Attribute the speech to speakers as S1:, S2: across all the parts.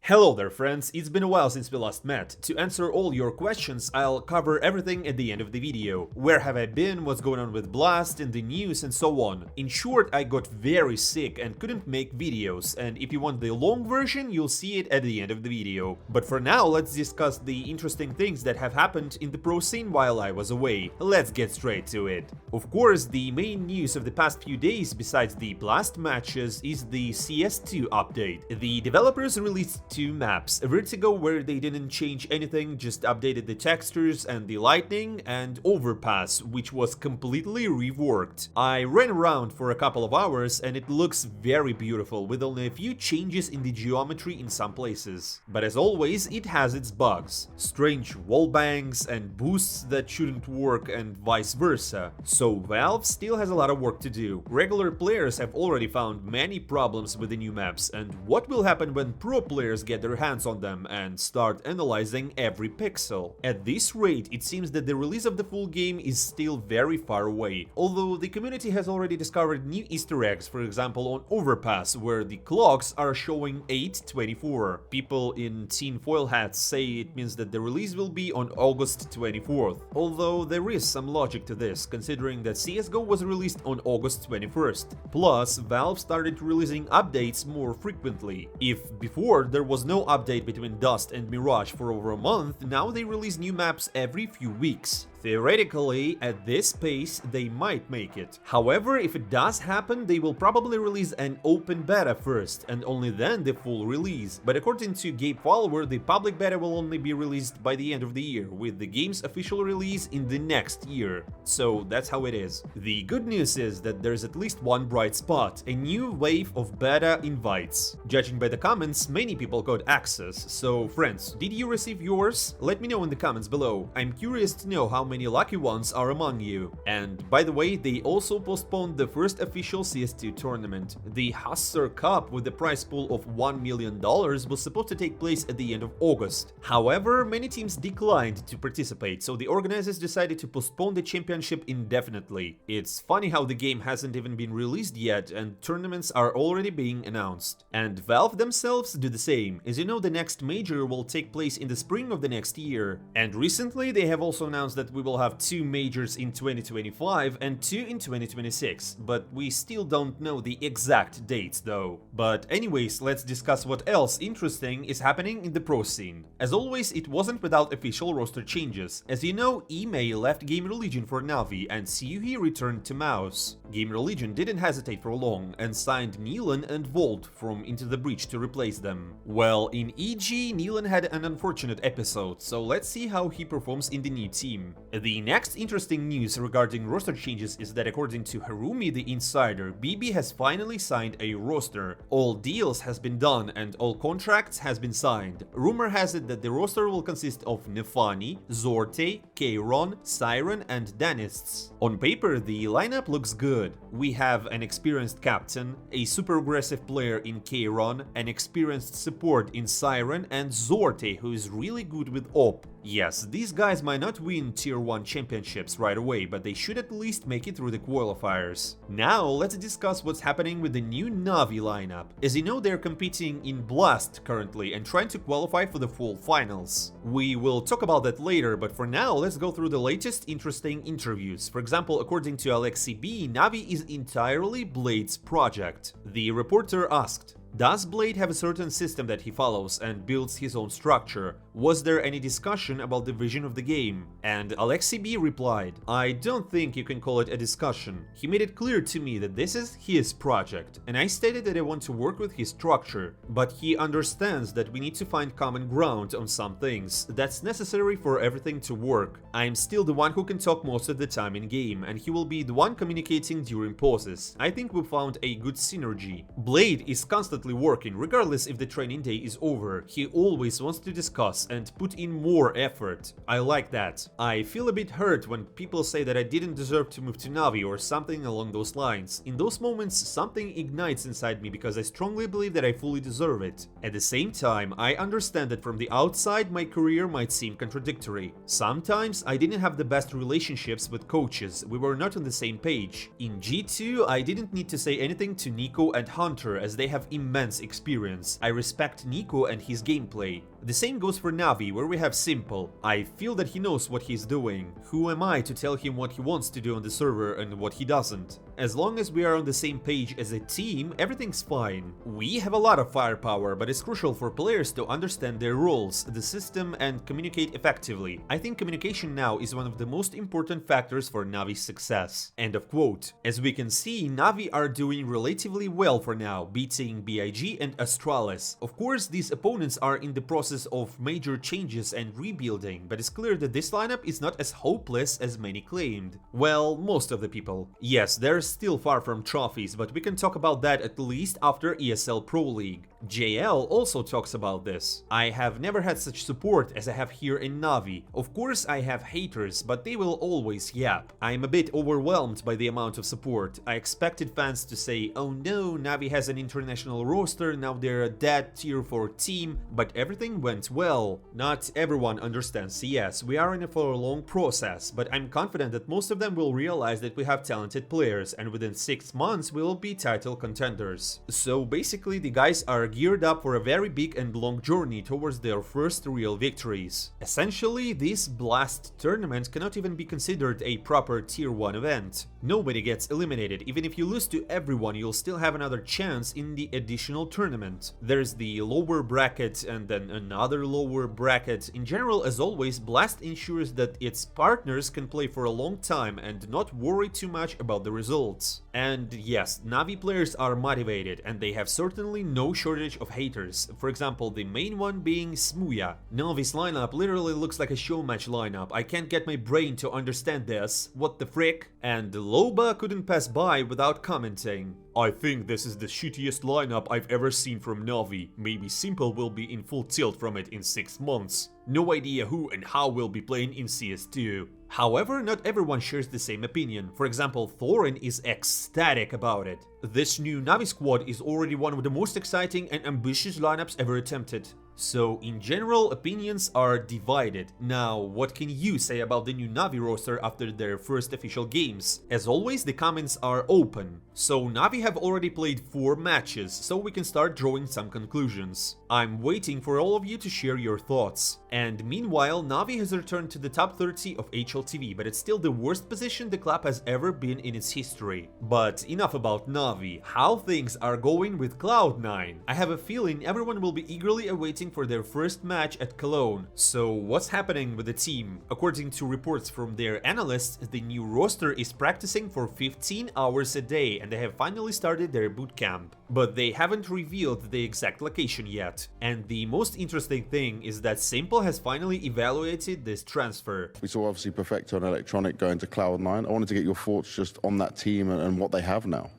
S1: Hello there friends, it's been a while since we last met. To answer all your questions, I'll cover everything at the end of the video. Where have I been, what's going on with Blast, in the news and so on. In short, I got very sick and couldn't make videos, and if you want the long version, you'll see it at the end of the video. But for now, let's discuss the interesting things that have happened in the pro scene while I was away. Let's get straight to it. Of course, the main news of the past few days, besides the Blast matches, is the CS2 update. The developers released two maps, Vertigo where they didn't change anything, just updated the textures and the lighting, and Overpass, which was completely reworked. I ran around for a couple of hours and it looks very beautiful with only a few changes in the geometry in some places. But as always, it has its bugs. Strange wallbangs and boosts that shouldn't work and vice versa. So Valve still has a lot of work to do. Regular players have already found many problems with the new maps, and what will happen when pro players get their hands on them and start analyzing every pixel. At this rate, it seems that the release of the full game is still very far away, although the community has already discovered new Easter eggs, for example on Overpass, where the clocks are showing 8/24. People in tinfoil hats say it means that the release will be on August 24th, although there is some logic to this, considering that CSGO was released on August 21st. Plus, Valve started releasing updates more frequently. If before there was no update between Dust and Mirage for over a month, now they release new maps every few weeks. Theoretically, at this pace, they might make it. However, if it does happen, they will probably release an open beta first, and only then the full release. But according to Gabe Follower, the public beta will only be released by the end of the year, with the game's official release in the next year. So that's how it is. The good news is that there's at least one bright spot, a new wave of beta invites. Judging by the comments, many people got access, so friends, did you receive yours? Let me know in the comments below. I'm curious to know how many lucky ones are among you. And by the way, they also postponed the first official CS2 tournament. The Hustler Cup with the prize pool of $1 million was supposed to take place at the end of August. However, many teams declined to participate, so the organizers decided to postpone the championship indefinitely. It's funny how the game hasn't even been released yet and tournaments are already being announced. And Valve themselves do the same. As you know, the next major will take place in the spring of the next year. And recently they have also announced that we will have 2 majors in 2025 and 2 in 2026, but we still don't know the exact dates though. But anyways, let's discuss what else interesting is happening in the pro scene. As always, it wasn't without official roster changes. As you know, Ime left Game Religion for Navi and Siyuhi returned to Mouse. Game Religion didn't hesitate for long and signed Neelan and Volt from Into the Breach to replace them. Well, in EG, Neelan had an unfortunate episode, so let's see how he performs in the new team. The next interesting news regarding roster changes is that according to Harumi the Insider, BB has finally signed a roster. All deals has been done and all contracts has been signed. Rumor has it that the roster will consist of Nafanya, Zorte, Kayron, Siren and Danists. On paper, the lineup looks good. We have an experienced captain, a super aggressive player in Kayron, an experienced support in Siren, and Zorte, who is really good with OP. Yes, these guys might not win Tier 1 championships right away, but they should at least make it through the qualifiers. Now, let's discuss what's happening with the new Navi lineup. As you know, they're competing in Blast currently and trying to qualify for the full finals. We will talk about that later, but for now, let's go through the latest interesting interviews. For example, according to Aleksib, Navi is entirely Blade's project. The reporter asked, does Blade have a certain system that he follows and builds his own structure? Was there any discussion about the vision of the game? And Aleksib replied, I don't think you can call it a discussion. He made it clear to me that this is his project, and I stated that I want to work with his structure, but he understands that we need to find common ground on some things. That's necessary for everything to work. I'm still the one who can talk most of the time in game, and he will be the one communicating during pauses. I think we found a good synergy. Blade is constantly working, regardless if the training day is over. He always wants to discuss and put in more effort. I like that. I feel a bit hurt when people say that I didn't deserve to move to Navi or something along those lines. In those moments, something ignites inside me because I strongly believe that I fully deserve it. At the same time, I understand that from the outside my career might seem contradictory. Sometimes I didn't have the best relationships with coaches, we were not on the same page. In G2, I didn't need to say anything to Nico and Hunter as they have immense immense experience. I respect Nico and his gameplay. The same goes for Navi, where we have Simple. I feel that he knows what he's doing. Who am I to tell him what he wants to do on the server and what he doesn't? As long as we are on the same page as a team, everything's fine. We have a lot of firepower, but it's crucial for players to understand their roles, the system, and communicate effectively. I think communication now is one of the most important factors for Navi's success. End of quote. As we can see, Navi are doing relatively well for now, beating BIG and Astralis. Of course, these opponents are in the process of major changes and rebuilding, but it's clear that this lineup is not as hopeless as many claimed. Well, most of the people. Yes, they're still far from trophies, but we can talk about that at least after ESL Pro League. JL also talks about this. I have never had such support as I have here in Navi. Of course I have haters, but they will always yap. I am a bit overwhelmed by the amount of support. I expected fans to say, oh no, Navi has an international roster, now they're a dead tier 4 team, but everything went well. Not everyone understands CS, we are in for a long process, but I'm confident that most of them will realize that we have talented players, and within 6 months we will be title contenders. So basically the guys are geared up for a very big and long journey towards their first real victories. Essentially, this Blast tournament cannot even be considered a proper tier 1 event. Nobody gets eliminated. Even if you lose to everyone, you'll still have another chance in the additional tournament. There's the lower bracket and then another lower bracket. In general, as always, Blast ensures that its partners can play for a long time and not worry too much about the results. And yes, Navi players are motivated, and they have certainly no shortage of haters. For example, the main one being Smuya. Navi's lineup literally looks like a show match lineup. I can't get my brain to understand this. What the frick? And Loba couldn't pass by without commenting. I think this is the shittiest lineup I've ever seen from Navi. Maybe Simple will be in full tilt from it in 6 months. No idea who and how will be playing in CS2. However, not everyone shares the same opinion. For example, Thorin is ecstatic about it. This new Navi squad is already one of the most exciting and ambitious lineups ever attempted. So, in general, opinions are divided. Now, what can you say about the new Navi roster after their first official games? As always, the comments are open. So, Navi have already played 4 matches, so we can start drawing some conclusions. I'm waiting for all of you to share your thoughts. And meanwhile, Navi has returned to the top 30 of HLTV, but it's still the worst position the club has ever been in its history. But enough about Navi. How things are going with CLOUD9? I have a feeling everyone will be eagerly awaiting for their first match at Cologne. So what's happening with the team? According to reports from their analysts, the new roster is practicing for 15 hours a day and they have finally started their boot camp. But they haven't revealed the exact location yet. And the most interesting thing is that Simple has finally evaluated this transfer.
S2: We saw obviously Perfecto and Electronic going to CLOUD9. I wanted to get your thoughts just on that team and what they have now.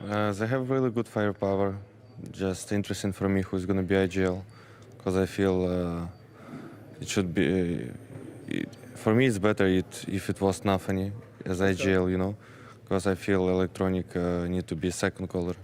S3: They have really good firepower. Just interesting for me who's going to be IGL, because I feel it should be. For me, it's better if it was Nafanya as IGL, you know, because I feel Electronic need to be second caller,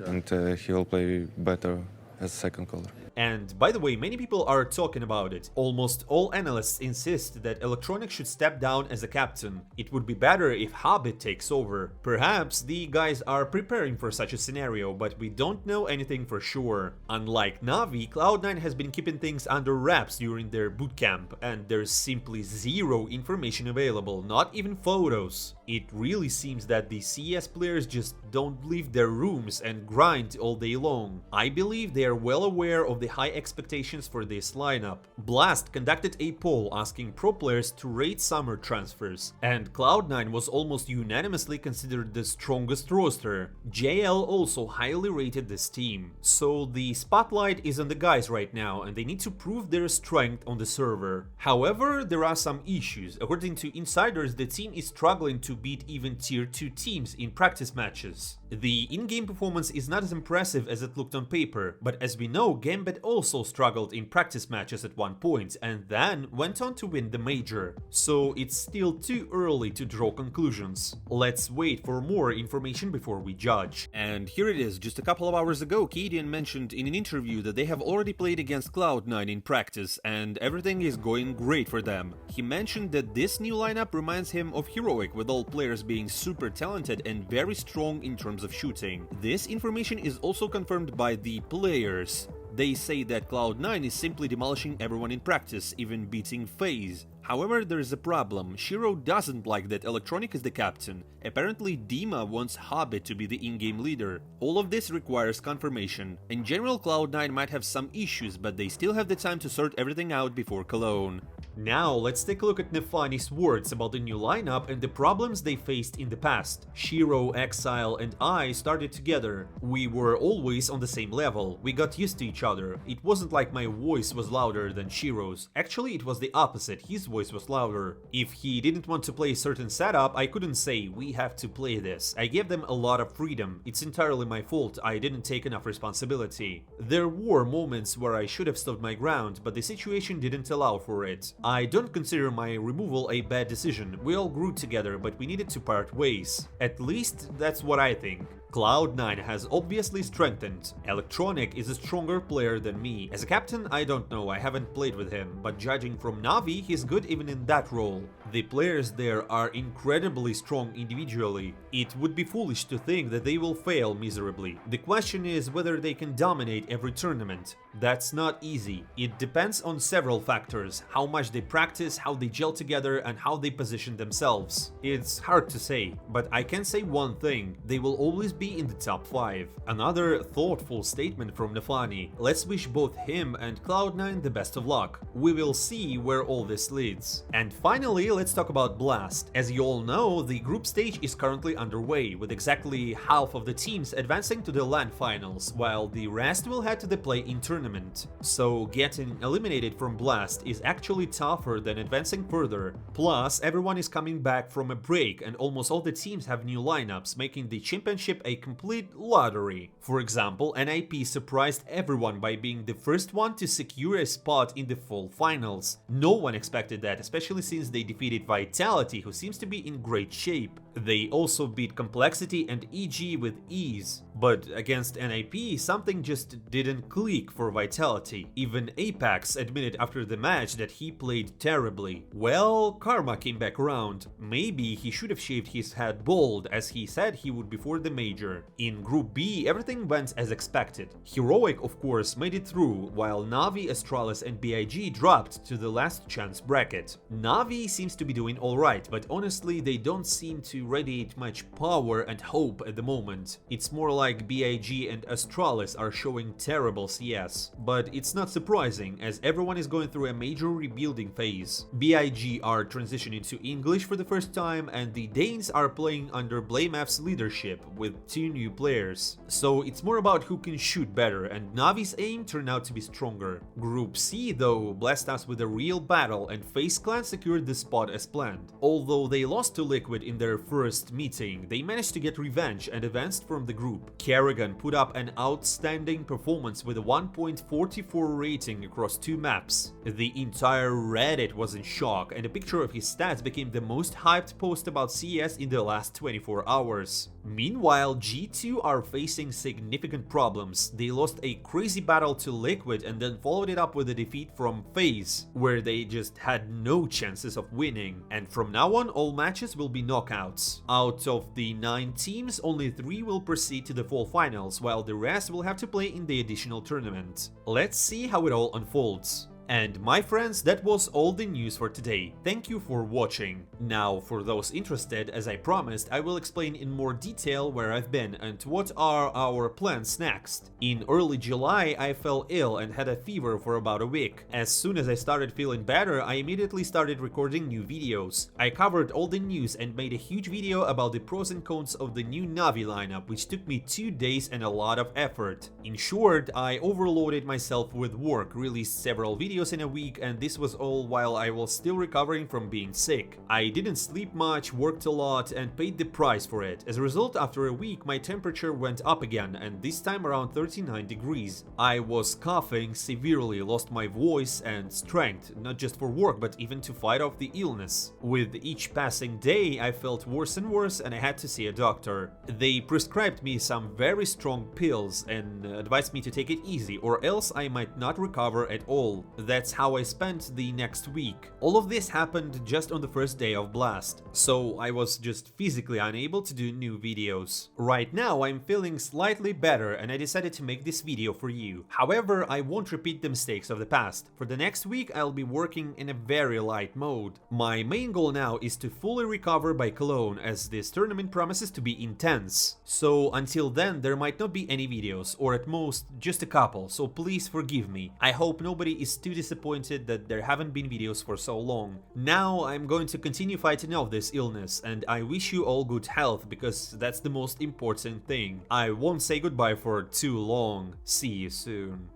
S3: and he will play better as second caller.
S1: And by the way, many people are talking about it. Almost all analysts insist that Electronic should step down as a captain. It would be better if Habit takes over. Perhaps the guys are preparing for such a scenario, but we don't know anything for sure. Unlike Navi, Cloud9 has been keeping things under wraps during their bootcamp, and there's simply zero information available, not even photos. It really seems that the CS players just don't leave their rooms and grind all day long. I believe they are well aware of the high expectations for this lineup. Blast conducted a poll asking pro players to rate summer transfers, and Cloud9 was almost unanimously considered the strongest roster. JL also highly rated this team. So the spotlight is on the guys right now, and they need to prove their strength on the server. However, there are some issues. According to insiders, the team is struggling to beat even tier 2 teams in practice matches. The in-game performance is not as impressive as it looked on paper, but as we know, game but also struggled in practice matches at one point and then went on to win the major. So it's still too early to draw conclusions. Let's wait for more information before we judge. And here it is. Just a couple of hours ago, Kadian mentioned in an interview that they have already played against Cloud9 in practice and everything is going great for them. He mentioned that this new lineup reminds him of Heroic, with all players being super talented and very strong in terms of shooting. This information is also confirmed by the players. They say that Cloud9 is simply demolishing everyone in practice, even beating FaZe. However, there is a problem. SH1RO doesn't like that Electronic is the captain. Apparently, Dima wants Hobbit to be the in-game leader. All of this requires confirmation. In general, Cloud9 might have some issues, but they still have the time to sort everything out before Cologne. Now, let's take a look at Nafanya's words about the new lineup and the problems they faced in the past. SH1RO, Exile, and I started together. We were always on the same level. We got used to each other. It wasn't like my voice was louder than SH1RO's. Actually, it was the opposite. His voice was louder. If he didn't want to play a certain setup, I couldn't say, we have to play this. I gave them a lot of freedom. It's entirely my fault. I didn't take enough responsibility. There were moments where I should have stood my ground, but the situation didn't allow for it. I don't consider my removal a bad decision. We all grew together, but we needed to part ways. At least that's what I think. Cloud9 has obviously strengthened. Electronic is a stronger player than me. As a captain, I don't know, I haven't played with him, but judging from Navi, he's good even in that role. The players there are incredibly strong individually. It would be foolish to think that they will fail miserably. The question is whether they can dominate every tournament. That's not easy. It depends on several factors: how much they practice, how they gel together, and how they position themselves. It's hard to say, but I can say one thing: they will always be in the top 5. Another thoughtful statement from Nafanya. Let's wish both him and Cloud9 the best of luck. We will see where all this leads. And finally, let's talk about Blast. As you all know, the group stage is currently underway, with exactly half of the teams advancing to the LAN finals, while the rest will head to the play-in tournament. So getting eliminated from Blast is actually tougher than advancing further. Plus, everyone is coming back from a break and almost all the teams have new lineups, making the championship a complete lottery. For example, NIP surprised everyone by being the first one to secure a spot in the fall finals. No one expected that, especially since they defeated Vitality, who seems to be in great shape. They also beat Complexity and EG with ease. But against NIP, something just didn't click for Vitality. Even Apex admitted after the match that he played terribly. Well, karma came back around. Maybe he should have shaved his head bald, as he said he would before the major. In Group B, everything went as expected. Heroic, of course, made it through, while Navi, Astralis, and BIG dropped to the last chance bracket. Navi seems to be doing alright, but honestly, they don't seem to radiate much power and hope at the moment. It's more like BIG and Astralis are showing terrible CS. But it's not surprising, as everyone is going through a major rebuilding phase. BIG are transitioning to English for the first time, and the Danes are playing under BlameF's leadership, with 2 new players. So it's more about who can shoot better, and Navi's aim turned out to be stronger. Group C, though, blessed us with a real battle, and FaZe Clan secured the spot as planned. Although they lost to Liquid in their first meeting, they managed to get revenge and advanced from the group. Kerrigan put up an outstanding performance with a 1.44 rating across 2 maps. The entire Reddit was in shock, and a picture of his stats became the most hyped post about CS in the last 24 hours. Meanwhile, G2 are facing significant problems. They lost a crazy battle to Liquid and then followed it up with a defeat from FaZe, where they just had no chances of winning. And from now on, all matches will be knockouts. Out of the 9 teams, only 3 will proceed to the fall finals, while the rest will have to play in the additional tournament. Let's see how it all unfolds. And my friends, that was all the news for today. Thank you for watching. Now, for those interested, as I promised, I will explain in more detail where I've been and what are our plans next. In early July, I fell ill and had a fever for about a week. As soon as I started feeling better, I immediately started recording new videos. I covered all the news and made a huge video about the pros and cons of the new Navi lineup, which took me 2 days and a lot of effort. In short, I overloaded myself with work, released several videos videos in a week, and this was all while I was still recovering from being sick. I didn't sleep much, worked a lot, and paid the price for it. As a result, after a week my temperature went up again, and this time around 39 degrees. I was coughing severely, lost my voice and strength, not just for work but even to fight off the illness. With each passing day I felt worse and worse, and I had to see a doctor. They prescribed me some very strong pills and advised me to take it easy, or else I might not recover at all. That's how I spent the next week. All of this happened just on the first day of Blast, so I was just physically unable to do new videos. Right now I'm feeling slightly better, and I decided to make this video for you. However, I won't repeat the mistakes of the past. For the next week I'll be working in a very light mode. My main goal now is to fully recover by Cologne, as this tournament promises to be intense. So until then there might not be any videos, or at most just a couple, so please forgive me. I hope nobody is too disappointed that there haven't been videos for so long. Now I'm going to continue fighting off this illness, and I wish you all good health, because that's the most important thing. I won't say goodbye for too long. See you soon.